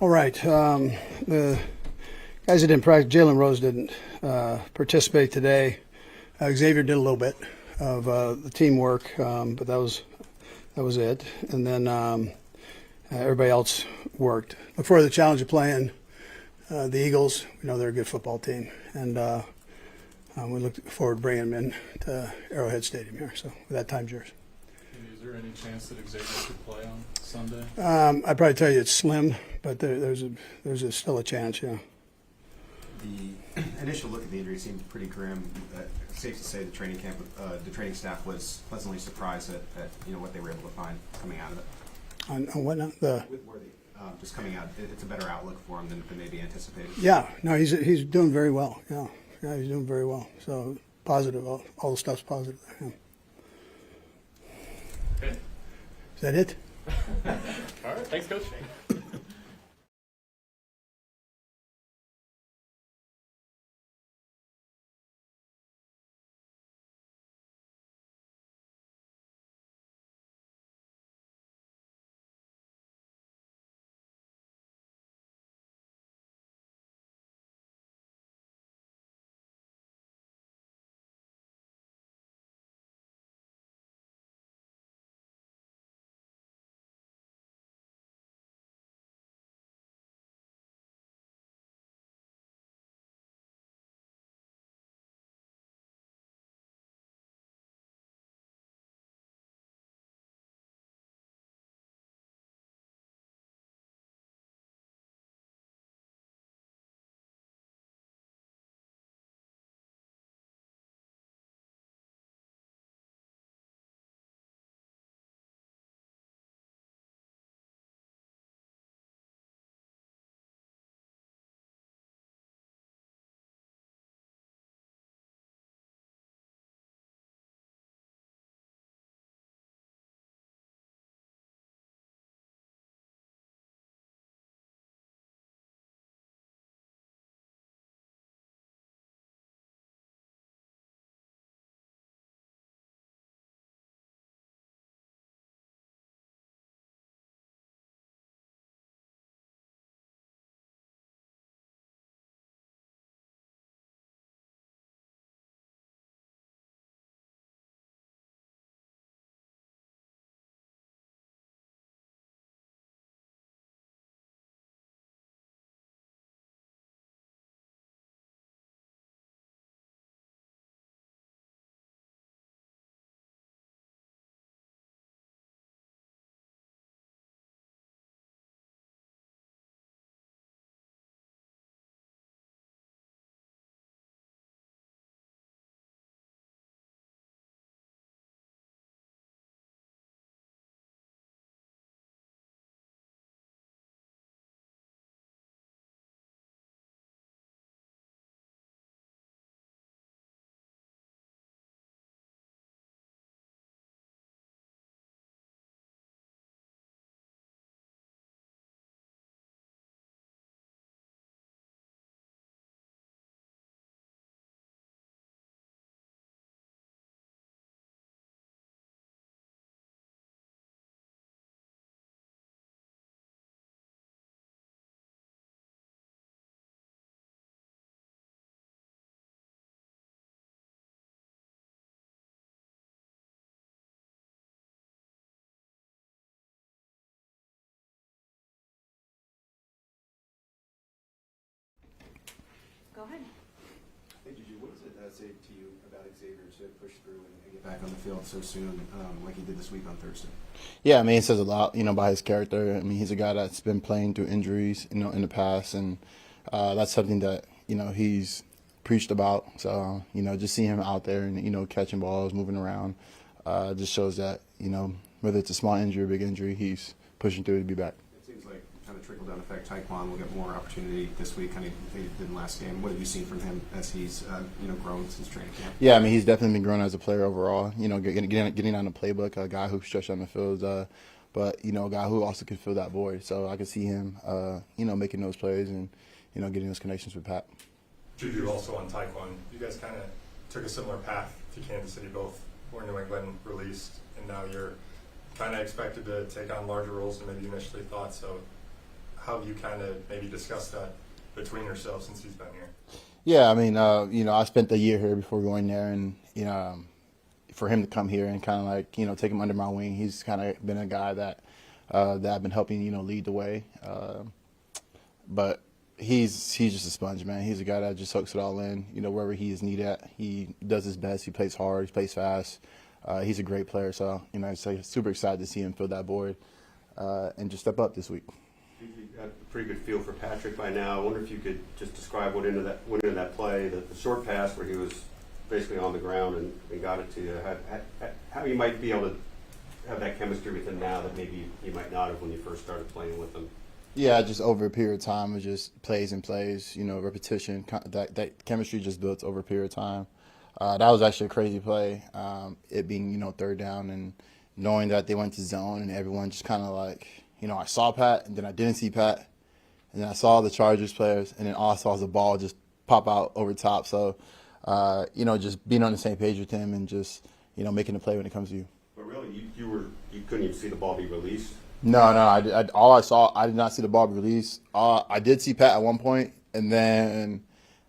All right. The guys that didn't practice, Jalen Rose didn't participate today. Xavier did a little bit of the teamwork, but that was it. And then everybody else worked. Look forward to the challenge of playing the Eagles. We know they're a good football team, and we look forward to bringing them in to Arrowhead Stadium here. So with that, time's yours. Is there any chance that Xavier could play on Sunday? I'd probably tell you it's slim, but there's still a chance, yeah. The initial look at the injury seemed pretty grim. Safe to say the training camp, the training staff was pleasantly surprised at what they were able to find coming out of it. On what now? With Worthy, just coming out, it's a better outlook for him than maybe anticipated. Yeah, no, he's doing very well. Yeah, he's doing very well. So positive, all the stuff's positive. Yeah. Okay. Is that it? All right. Thanks, Coach. Go ahead. Hey, JuJu, what does it say to you about Xavier to push through and get back on the field so soon, like he did this week on Thursday? Yeah, I mean, it says a lot, by his character. I mean, he's a guy that's been playing through injuries, in the past, and that's something that, he's preached about. So, just seeing him out there and, catching balls, moving around, just shows that, whether it's a small injury or big injury, he's pushing through to be back. It seems like kind of trickle-down effect. Taekwon will get more opportunity this week, kind of they did in the last game. What have you seen from him as he's, grown since training camp? Yeah, I mean, he's definitely been growing as a player overall. Getting on the playbook, a guy who stretched on the field, but a guy who also can fill that void. So I could see him, making those plays and getting those connections with Pat. JuJu also on Taekwon. You guys kind of took a similar path to Kansas City, both were New England released, and now you're kind of expected to take on larger roles than maybe you initially thought. So how have you kind of maybe discussed that between yourselves since he's been here? Yeah, I mean, I spent the year here before going there, and for him to come here and kind of like take him under my wing, he's kind of been a guy that I've been helping lead the way. But he's just a sponge, man. He's a guy that just soaks it all in. Wherever he is needed at, he does his best. He plays hard. He plays fast. He's a great player. So so super excited to see him fill that board and just step up this week. You got a pretty good feel for Patrick by now. I wonder if you could just describe what went into that play, the short pass where he was basically on the ground and got it to you. How you might be able to have that chemistry with him now that maybe you might not have when you first started playing with him. Yeah, just over a period of time, it just plays and plays. Repetition. That chemistry just built over a period of time. That was actually a crazy play. It being third down and knowing that they went to zone and everyone just kind of like. I saw Pat, and then I didn't see Pat, and then I saw the Chargers players, and then all I saw was the ball just pop out over top. So, just being on the same page with him and just, making the play when it comes to you. But really, you couldn't even see the ball be released. No, all I saw, I did not see the ball be released. I did see Pat at one point, and then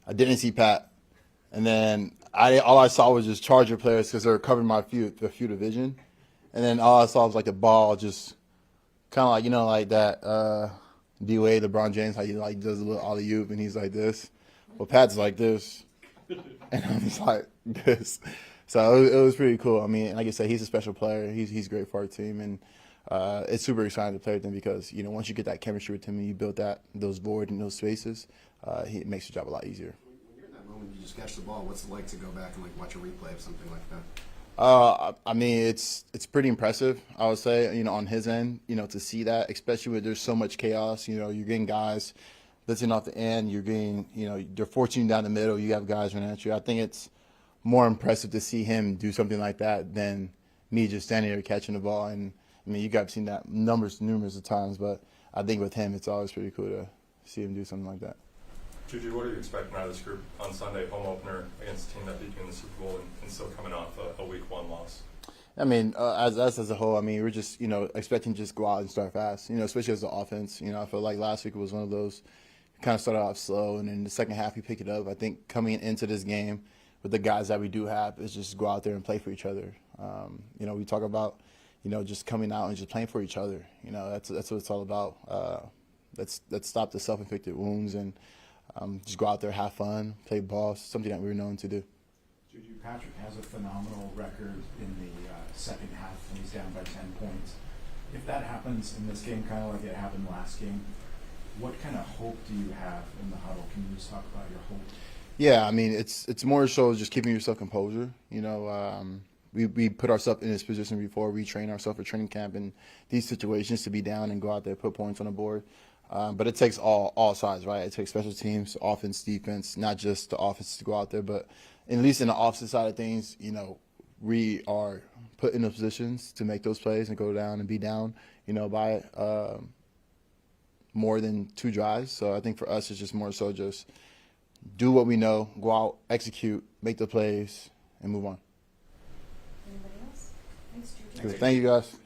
I didn't see Pat, and then all I saw was just Charger players because they were covering the field of vision, and then all I saw was like the ball just. Kind of like, like that D-Wade, LeBron James, how he like does a little alley-oop and he's like this. Well, Pat's like this. And I'm just like this. So it was pretty cool. I mean, like I said, he's a special player. He's great for our team. And it's super exciting to play with him because, once you get that chemistry with him and you build those voids and those spaces, it makes your job a lot easier. When you're in that moment, you just catch the ball. What's it like to go back and watch a replay of something like that? I mean, it's pretty impressive, I would say, on his end, to see that, especially when there's so much chaos. You're getting guys blitzing off the end. You're getting, they're forcing you down the middle. You have guys running at you. I think it's more impressive to see him do something like that than me just standing there catching the ball. And, I mean, you guys have seen that numerous of times, but I think with him, it's always pretty cool to see him do something like that. JuJu, what are you expecting out of this group on Sunday, home opener against a team that beat you in the Super Bowl and still coming off a Week 1 loss? I mean, as us as a whole, I mean, we're just, expecting to just go out and start fast, especially as the offense. I feel like last week was one of those, kind of started off slow, and then the second half we pick it up. I think coming into this game with the guys that we do have is just go out there and play for each other. We talk about, just coming out and just playing for each other. That's what it's all about. Let's stop the self-inflicted wounds and just go out there, have fun, play ball, something that we're known to do. JuJu, Patrick has a phenomenal record in the second half when he's down by 10 points. If that happens in this game, kind of like it happened last game, what kind of hope do you have in the huddle? Can you just talk about your hope? Yeah, I mean, it's more so just keeping yourself composure. We put ourselves in this position before. We train ourselves for training camp in these situations to be down and go out there, put points on the board. But it takes all sides, right? It takes special teams, offense, defense, not just the offense to go out there, but at least in the offensive side of things, we are put in those positions to make those plays and go down and be down, by more than 2 drives. So I think for us, it's just more so just do what we know, go out, execute, make the plays, and move on. Anybody else? Thanks, JuJu. Thank you, guys.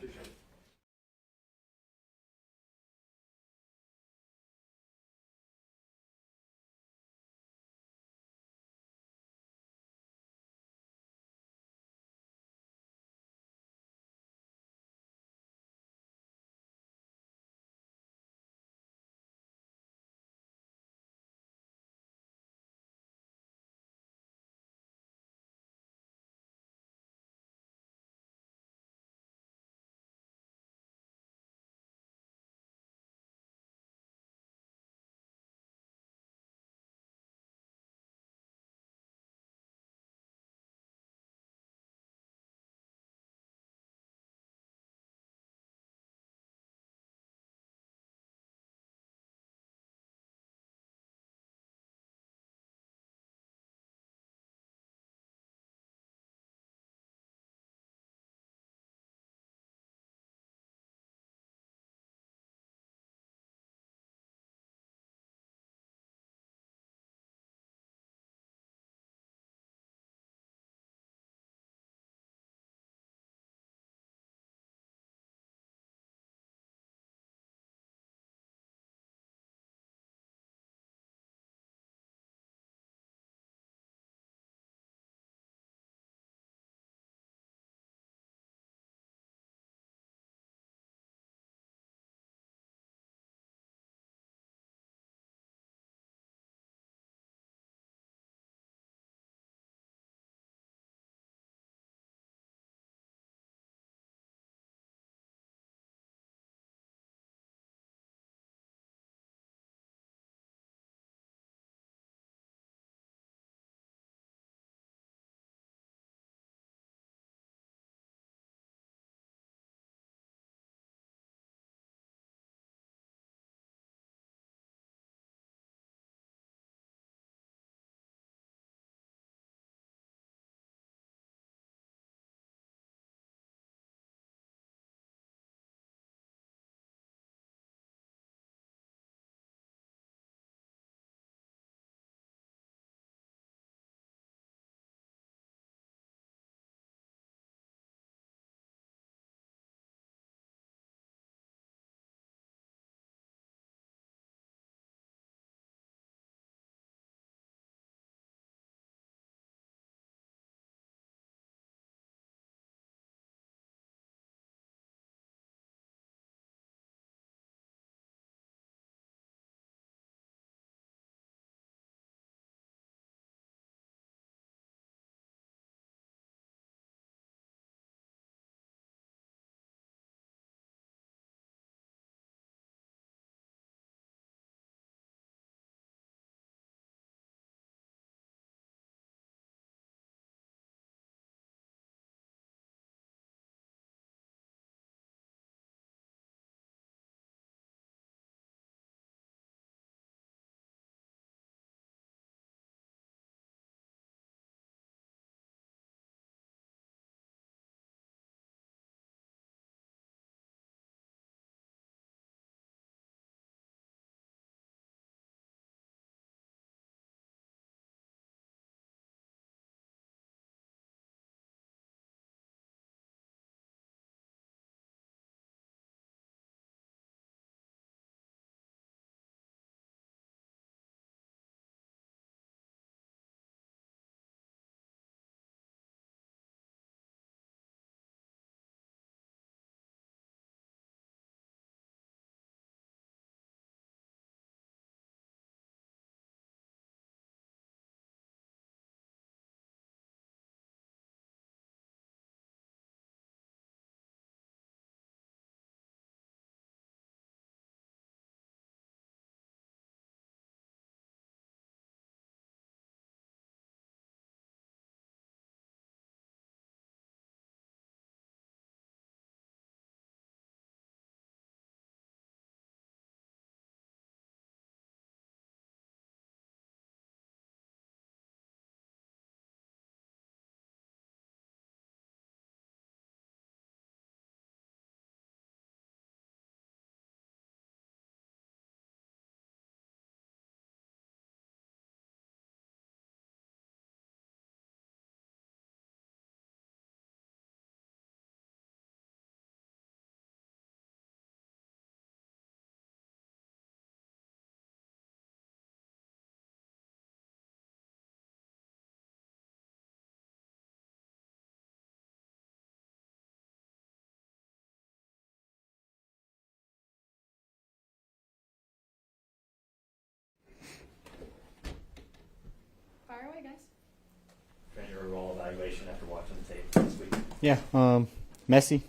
situation after watching the tape this week? Yeah, messy,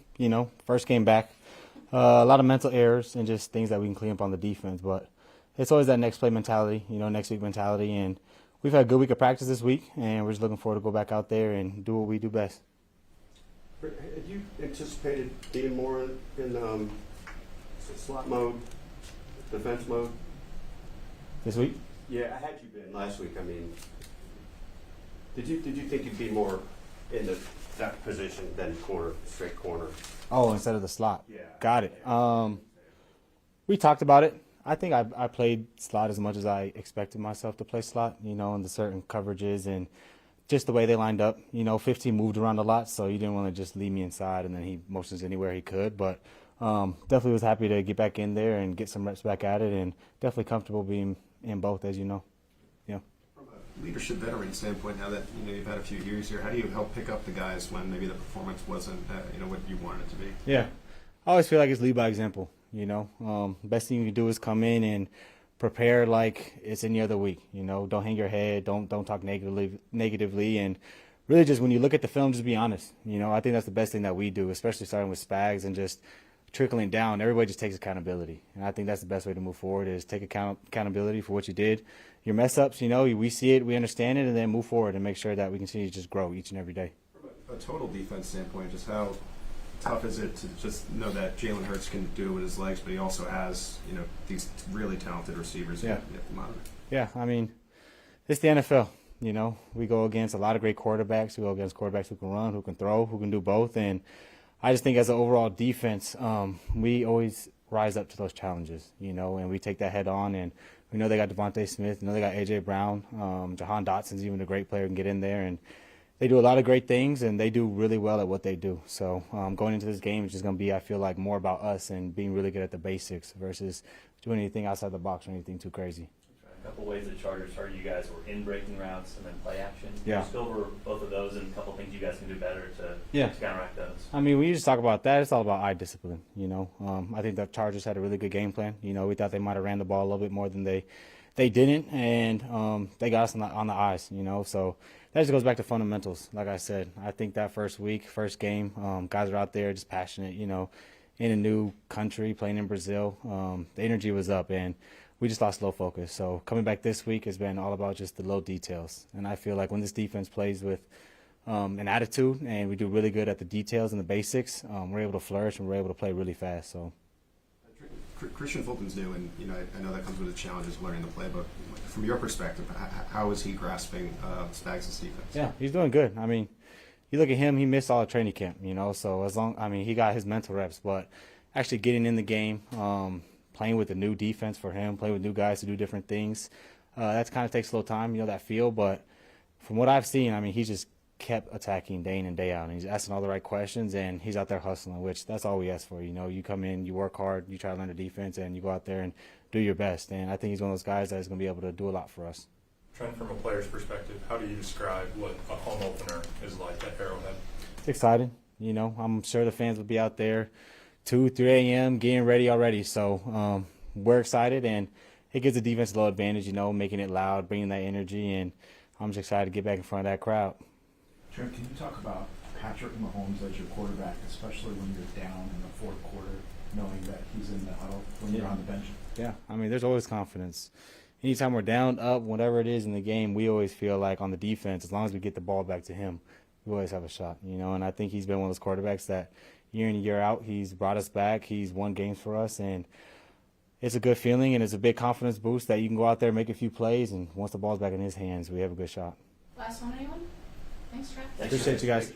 first game back. A lot of mental errors and just things that we can clean up on the defense. But it's always that next play mentality, next week mentality. And we've had a good week of practice this week, and we're just looking forward to go back out there and do what we do best. Had you anticipated being more in slot mode, defense mode? This week? Yeah, had you been last week? I mean, did you think you'd be more in that position than straight corner? Oh, instead of the slot. Yeah. Got it. We talked about it. I think I played slot as much as I expected myself to play slot, in the certain coverages and just the way they lined up. 15 moved around a lot, so you didn't want to just leave me inside and then he motions anywhere he could. But definitely was happy to get back in there and get some reps back at it, and definitely comfortable being in both, as you know. Yeah. From a leadership veteran standpoint, now that you've had a few years here, how do you help pick up the guys when maybe the performance wasn't what you wanted it to be? Yeah, I always feel like it's lead by example. Best thing you can do is come in and prepare like it's any other week. Don't hang your head, don't talk negatively, and really just when you look at the film, just be honest. I think that's the best thing that we do, especially starting with Spags and just trickling down. Everybody just takes accountability, and I think that's the best way to move forward is take accountability for what you did, your mess ups. We see it, we understand it, and then move forward and make sure that we continue to just grow each and every day. From a total defense standpoint, just how tough is it to just know that Jalen Hurts can do it with his legs, but he also has these really talented receivers? Yeah. You have to monitor. Yeah, I mean, it's the NFL. We go against a lot of great quarterbacks. We go against quarterbacks who can run, who can throw, who can do both. And I just think as an overall defense, we always rise up to those challenges, and we take that head on. And we know they got Devontae Smith, they got A.J. Brown, Jahan Dotson's even a great player, can get in there. And they do a lot of great things, and they do really well at what they do. So going into this game is just going to be, I feel like, more about us and being really good at the basics versus doing anything outside the box or anything too crazy. A couple ways the Chargers hurt you guys were in breaking routes and then play action. Yeah. Just go over both of those and a couple things you guys can do better to counteract those. I mean, we just talk about that. It's all about eye discipline, I think the Chargers had a really good game plan. We thought they might have ran the ball a little bit more than they didn't, and they got us on the eyes, So that just goes back to fundamentals. Like I said, I think that first game, guys are out there just passionate, in a new country, playing in Brazil. The energy was up, and we just lost low focus. So coming back this week has been all about just the low details. And I feel like when this defense plays with an attitude and we do really good at the details and the basics, we're able to flourish and we're able to play really fast. So. Christian Fulton's new, and I know that comes with the challenges of learning the playbook. From your perspective, how is he grasping Spags' defense? Yeah, he's doing good. I mean, you look at him; he missed all of training camp. So he got his mental reps, but actually getting in the game, playing with a new defense for him, playing with new guys to do different things, that kind of takes a little time. That feel, but from what I've seen, I mean, he just kept attacking day in and day out, and he's asking all the right questions, and he's out there hustling, which that's all we ask for. You come in, you work hard, you try to learn the defense, and you go out there and do your best. And I think he's one of those guys that is going to be able to do a lot for us. Trent, from a player's perspective, how do you describe what a home opener is like at Arrowhead? It's exciting. I'm sure the fans will be out there 2, 3 a.m. getting ready already. So we're excited, and it gives the defense a little advantage, making it loud, bringing that energy, and I'm just excited to get back in front of that crowd. Trent, can you talk about Patrick Mahomes as your quarterback, especially when you're down in the fourth quarter, knowing that he's in the huddle when you're on the bench? Yeah, I mean, there's always confidence. Anytime we're down, up, whatever it is in the game, we always feel like on the defense, as long as we get the ball back to him, we always have a shot, and I think he's been one of those quarterbacks that year in and year out, he's brought us back. He's won games for us, and it's a good feeling, and it's a big confidence boost that you can go out there, make a few plays, and once the ball's back in his hands, we have a good shot. Last one, anyone? Thanks, Trent. Appreciate you guys.